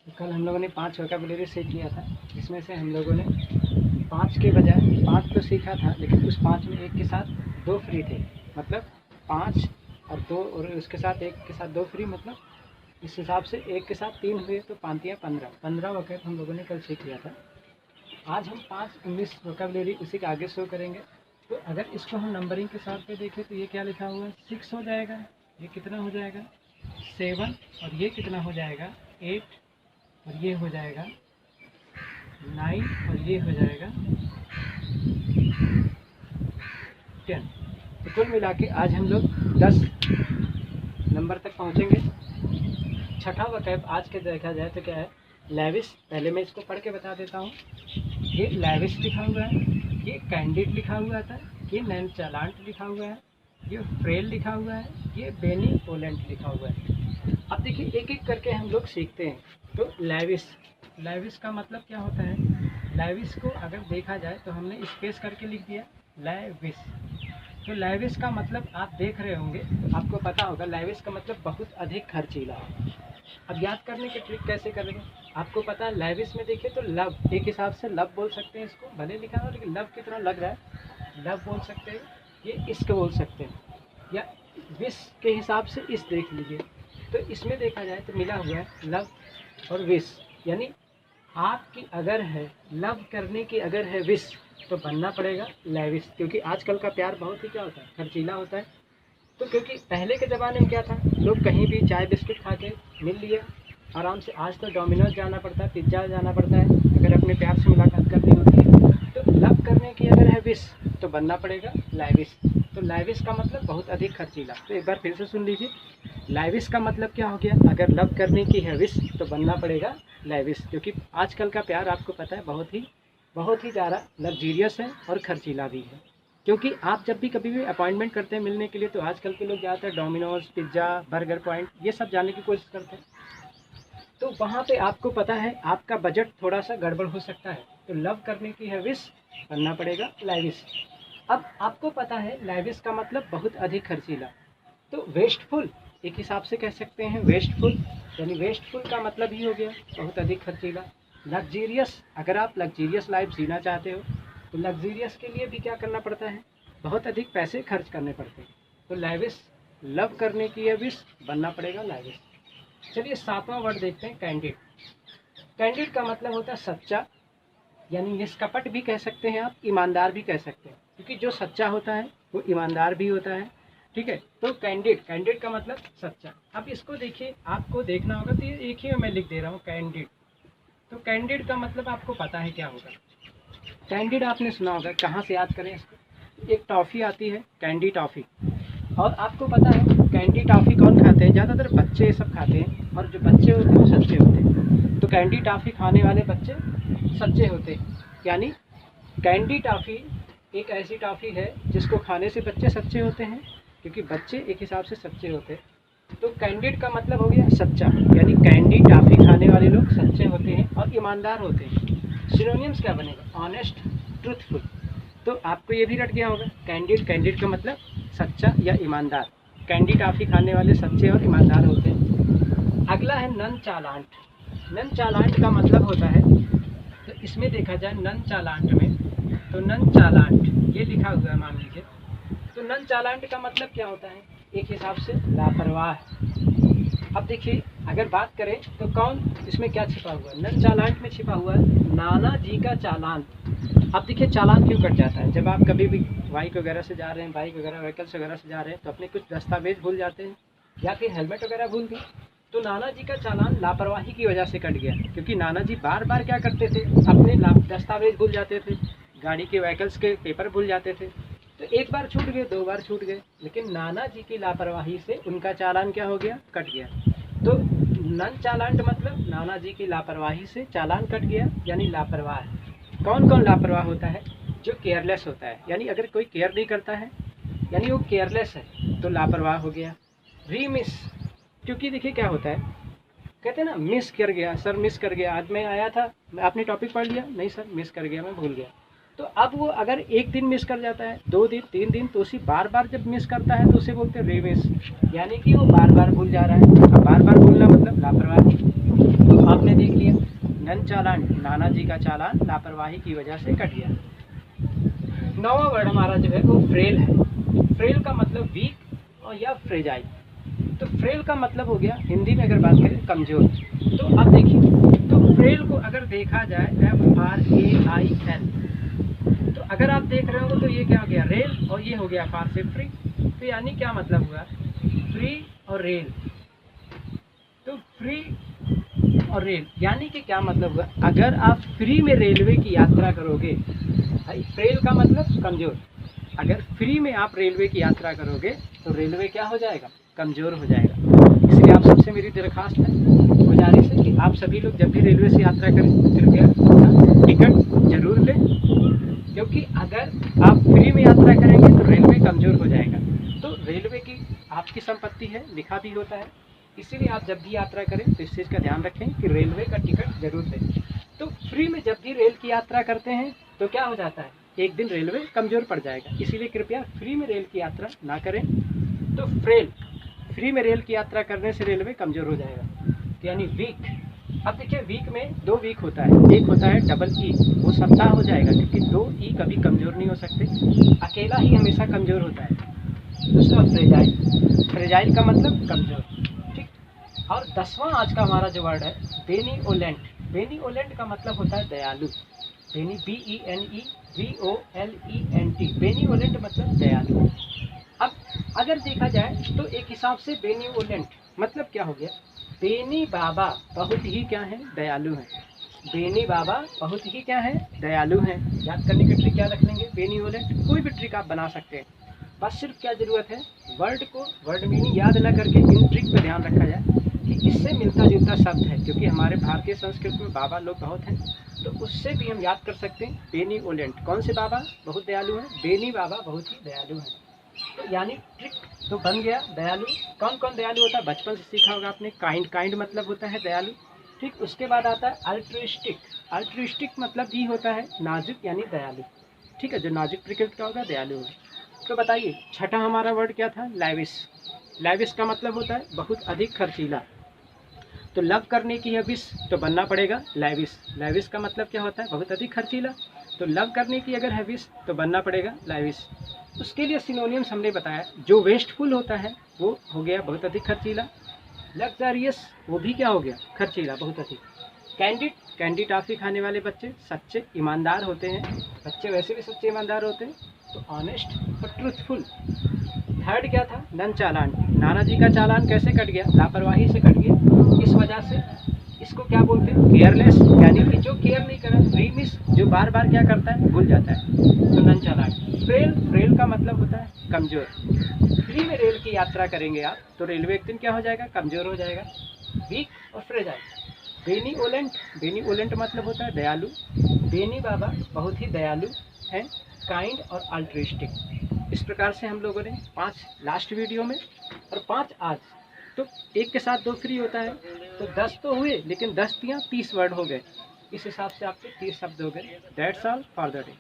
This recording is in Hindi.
तो कल हम लोगों ने 5 वोकैबुलरी सीख लिया था, जिसमें से हम लोगों ने 5 के बजाय 5 तो सीखा था, लेकिन उस 5 में एक के साथ 2 फ्री थे। मतलब 5 और 2 और उसके साथ एक के साथ 2 फ्री, मतलब इस हिसाब से एक के साथ 3 हुए तो 5 या 15 वोकैब हम लोगों ने कल सीख लिया था। आज हम 5 इंग्लिश वोकैबुलरी उसी के आगे शो करेंगे। तो अगर इसको हम नंबरिंग के साथ पे देखें तो ये क्या लिखा हुआ है, 6 हो जाएगा। ये कितना हो जाएगा, 7। और ये कितना हो जाएगा, 8। और ये हो जाएगा 9। और ये हो जाएगा 10। तो कुल मिला के आज हम लोग 10 नंबर तक पहुँचेंगे। छठा वोकैब आज के देखा जाए तो क्या है, लैविश। पहले मैं इसको पढ़ के बता देता हूँ। ये लैविश लिखा हुआ है, ये कैंडिड लिखा हुआ था, ये नॉनचालांट लिखा हुआ है, ये फ्रेल लिखा हुआ है, ये बेनिवोलेंट लिखा हुआ है। अब देखिए एक एक करके हम लोग सीखते हैं। तो लैविश, लैविश का मतलब क्या होता है, लैविश को अगर देखा जाए तो हमने स्पेस करके लिख दिया लैविश। तो लैविश का मतलब आप देख रहे होंगे, आपको पता होगा लैविश का मतलब बहुत अधिक खर्चीला। अब याद करने की ट्रिक कैसे करेंगे, आपको पता है लैविश में देखिए तो लव, एक हिसाब से लव बोल सकते हैं इसको, भले लिखा हो लेकिन लव की तरह लग रहा है, लव बोल सकते हैं, ये इश्क बोल सकते हैं, या विश के हिसाब से इस देख लीजिए। तो इसमें देखा जाए तो मिला हुआ है लव और विश, यानी आपकी अगर है लव करने की अगर है विश तो बनना पड़ेगा लैविश, क्योंकि आजकल का प्यार बहुत ही क्या होता है, खर्चीला होता है। तो क्योंकि पहले के ज़माने में क्या था, लोग कहीं भी चाय बिस्किट खा के मिल लिया आराम से। आज तो डोमिनोज जाना पड़ता है, पिज्ज़ा जाना पड़ता है अगर अपने प्यार से मुलाकात करनी होती है। तो लव करने की अगर है विश तो बनना पड़ेगा लैविश। तो लैविश का मतलब बहुत अधिक खर्चीला। तो एक बार फिर से सुन लीजिए, लैविश का मतलब क्या हो गया, अगर लव करने की है विश तो बनना पड़ेगा लैविश, क्योंकि आजकल का प्यार आपको पता है बहुत ही ज़्यादा लग्जीरियस है और खर्चीला भी है। क्योंकि आप जब भी कभी भी अपॉइंटमेंट करते हैं मिलने के लिए तो आजकल के लोग ज़्यादातर डोमिनोज, पिज़्ज़ा, बर्गर पॉइंट ये सब जाने की कोशिश करते हैं। तो वहाँ पे आपको पता है आपका बजट थोड़ा सा गड़बड़ हो सकता है, तो लव करने की है विश बनना पड़ेगा लैविश। अब आपको पता है लैविश का मतलब बहुत अधिक खर्चीला। तो वेस्टफुल एक हिसाब से कह सकते हैं, वेस्टफुल यानी वेस्टफुल का मतलब ही हो गया बहुत अधिक खर्चीला। लग्जीरियस, अगर आप लग्जीरियस लाइफ जीना चाहते हो तो लग्जीरियस के लिए भी क्या करना पड़ता है, बहुत अधिक पैसे खर्च करने पड़ते हैं। तो लैविश, लव करने की ये विश बनना पड़ेगा लैविश। चलिए 7वां वर्ड देखते हैं, कैंडिड। कैंडिड का मतलब होता है सच्चा, यानी निष्कपट भी कह सकते हैं आप, ईमानदार भी कह सकते हैं, क्योंकि जो सच्चा होता है वो ईमानदार भी होता है। ठीक है, तो कैंडिड, कैंडिड का मतलब सच्चा। अब इसको देखिए, आपको देखना होगा, तो ये एक ही मैं लिख दे रहा हूँ कैंडिड। तो कैंडिड का मतलब आपको पता है क्या होगा, कैंडिड आपने सुना होगा, कहाँ से याद करें इसको, एक टॉफ़ी आती है कैंडी टॉफ़ी, और आपको पता है कैंडी टॉफ़ी कौन खाते हैं, ज़्यादातर बच्चे सब खाते हैं, और जो बच्चे होते हैं वो सच्चे होते हैं। तो कैंडी टॉफ़ी खाने वाले बच्चे सच्चे होते हैं, यानी कैंडी टॉफ़ी एक ऐसी टॉफ़ी है जिसको खाने से बच्चे सच्चे होते हैं, क्योंकि बच्चे एक हिसाब से सच्चे होते हैं। तो कैंडिड का मतलब हो गया सच्चा, यानी कैंडी टॉफ़ी खाने वाले लोग सच्चे होते हैं और ईमानदार होते हैं। सिनोनिम्स क्या बनेगा, ऑनेस्ट, ट्रूथफुल। तो आपको ये भी रट गया होगा, कैंडिड, कैंडिड का मतलब सच्चा या ईमानदार। कैंडी टॉफ़ी खाने वाले सच्चे और ईमानदार होते हैं। अगला है नन चालांट। नन चालांट का मतलब होता है, तो इसमें देखा जाए नन चालांट में, तो नन चालांट ये लिखा हुआ है मान लीजिए, तो नन चालांट का मतलब क्या होता है, एक हिसाब से लापरवाह। अब देखिए अगर बात करें तो कौन इसमें क्या छिपा हुआ है, नन चालांट में छिपा हुआ है नाना जी का चालान। अब देखिए चालान क्यों कट जाता है, जब आप कभी भी बाइक वगैरह से जा रहे हैं, बाइक वगैरह व्हीकल्स वगैरह से जा रहे हैं तो अपने कुछ दस्तावेज भूल जाते हैं या फिर हेलमेट वगैरह भूल गए, तो नाना जी का चालान लापरवाही की वजह से कट गया, क्योंकि नाना जी बार बार क्या करते थे, अपने दस्तावेज भूल जाते थे, गाड़ी के व्हीकल्स के पेपर भूल जाते थे। तो एक बार छूट गए, 2 बार छूट गए, लेकिन नाना जी की लापरवाही से उनका चालान क्या हो गया, कट गया। तो नन चालांट मतलब नाना जी की लापरवाही से चालान कट गया, यानी लापरवाह है। कौन कौन लापरवाह होता है, जो केयरलेस होता है, यानी अगर कोई केयर नहीं करता है यानी वो केयरलेस है तो लापरवाह हो गया। रीमिस, क्योंकि देखिए क्या होता है, कहते हैं ना मिस कर गया सर, मिस कर गया, आज मैं आया था आपने टॉपिक पढ़ लिया, नहीं सर मिस कर गया, मैं भूल गया। तो अब वो अगर एक दिन मिस कर जाता है, 2 दिन, 3 दिन, तो उसी बार बार जब मिस करता है तो उसे बोलते हैं रीमिस, यानी कि वो बार बार भूल जा रहा है। अब बार बार भूलना मतलब लापरवाही। तो तो आपने देख लिया नन चालान, नाना जी का चालान लापरवाही की वजह से कट गया। 9वां वर्ड हमारा जो है वो फ्रेल है। फ्रेल का मतलब वीक और या फ्रेजाइल। तो फ्रेल का मतलब हो गया हिंदी में अगर बात करें कमजोर। तो अब देखिए, तो फ्रेल को अगर देखा जाए FRAIL, तो अगर आप देख रहे हो तो ये क्या हो गया रेल, और ये हो गया फार से फ्री। तो यानी क्या मतलब हुआ, फ्री और रेल। तो फ्री और रेल यानी कि क्या मतलब हुआ, अगर आप फ्री में रेलवे की यात्रा करोगे, भाई फ्रेल का मतलब कमजोर, अगर फ्री में आप रेलवे की यात्रा करोगे तो रेलवे क्या हो जाएगा, कमजोर हो जाएगा। इसलिए आप सबसे मेरी दरख्वास्त है, गुजारिश है कि आप सभी लोग जब भी रेलवे से यात्रा करें कृपया टिकट जरूर लें, क्योंकि अगर आप फ्री में यात्रा करेंगे तो रेलवे कमजोर हो जाएगा। तो रेलवे की आपकी संपत्ति है, लिखा भी होता है, इसीलिए आप जब भी यात्रा करें तो इस चीज़ का ध्यान रखें कि रेलवे का टिकट जरूर लें। तो फ्री में जब भी रेल की यात्रा करते हैं तो क्या हो जाता है, एक दिन रेलवे कमज़ोर पड़ जाएगा। इसीलिए कृपया फ्री में रेल की यात्रा ना करें। तो फ्री में रेल की यात्रा करने से रेलवे कमज़ोर हो जाएगा, यानी वीक। अब देखिए वीक में 2 वीक होता है, एक होता है डबल ई, वो सप्ताह हो जाएगा क्योंकि 2 ई कभी कमज़ोर नहीं हो सकते, अकेला ही हमेशा कमज़ोर होता है। दूसरा फ्रेजाइल, फ्रेजाइल का मतलब कमज़ोर, ठीक। और 10वां आज का हमारा जो वर्ड है बेनिवोलेंट। बेनिवोलेंट का मतलब होता है दयालु, BENEVOLENT, बेनिवोलेंट मतलब दयालु। अब अगर देखा जाए तो एक हिसाब से बेनिवोलेंट मतलब क्या हो गया, बेनी बाबा बहुत ही क्या है, दयालु हैं। बेनी बाबा बहुत ही क्या है, दयालु हैं। याद करने की ट्रिक क्या रख लेंगे, बेनिवोलेंट, कोई भी ट्रिक आप बना सकते हैं, बस सिर्फ क्या ज़रूरत है, वर्ड मीनिंग याद ना करके इन ट्रिक पर ध्यान रखा जाए कि इससे मिलता जुलता शब्द है, क्योंकि हमारे भारतीय संस्कृति में बाबा लोग बहुत हैं, तो उससे भी हम याद कर सकते हैं बेनिवोलेंट। कौन से बाबा बहुत दयालु हैं, बेनी बाबा बहुत ही दयालु हैं। तो यानी ट्रिक तो बन गया दयालु। कौन कौन दयालु होता है, बचपन से सीखा होगा आपने, काइंड मतलब होता है दयालु, ठीक। उसके बाद आता है अल्ट्रिस्टिक, अल्ट्रिस्टिक मतलब भी होता है नाजुक यानी दयालु, ठीक है। जो नाजुक प्रकृति का होगा दयालु होगा। तो बताइए छठा हमारा वर्ड क्या था, लैविश। लैविश का मतलब होता है बहुत अधिक खर्चीला। तो लव करने की है विश तो बनना पड़ेगा लैविश। लैविश का मतलब क्या होता है, बहुत अधिक खर्चीला। तो लव करने की अगर है विश तो बनना पड़ेगा लैविश। उसके लिए सिनोनिम्स हमने बताया, जो वेस्टफुल होता है वो हो गया बहुत अधिक खर्चीला। लग्जरियस वो भी क्या हो गया, खर्चीला, बहुत अधिक। कैंडिड, कैंडी टॉफी खाने वाले बच्चे सच्चे ईमानदार होते हैं, बच्चे वैसे भी सच्चे ईमानदार होते हैं। तो ऑनेस्ट और ट्रूथफुल। थर्ड क्या था, नन चालान, नाना जी का चालान कैसे कट गया, लापरवाही से कट गया। इस वजह से इसको क्या बोलते हैं, केयरलेस, यानी कि जो केयर नहीं करा। रिमिस, जो बार बार क्या करता है, भूल जाता है। तो नन चालान। फ्रेल, फ्रेल का मतलब होता है कमजोर। फ्री में रेल की यात्रा करेंगे आप तो रेलवे एक दिन क्या हो जाएगा, कमजोर हो जाएगा। वीक और फ्रेजाइल। बेनिवोलेंट, बेनिवोलेंट मतलब होता है दयालु। बेनी बाबा बहुत ही दयालु हैं। काइंड और अल्ट्रिस्टिक। इस प्रकार से हम लोगों ने 5 लास्ट वीडियो में और 5 आज, तो एक के साथ 2 फ्री होता है, तो 10 तो हुए, लेकिन 10 या 30 वर्ड हो गए। इस हिसाब से आपके 30 शब्द हो गए। That's all for the day.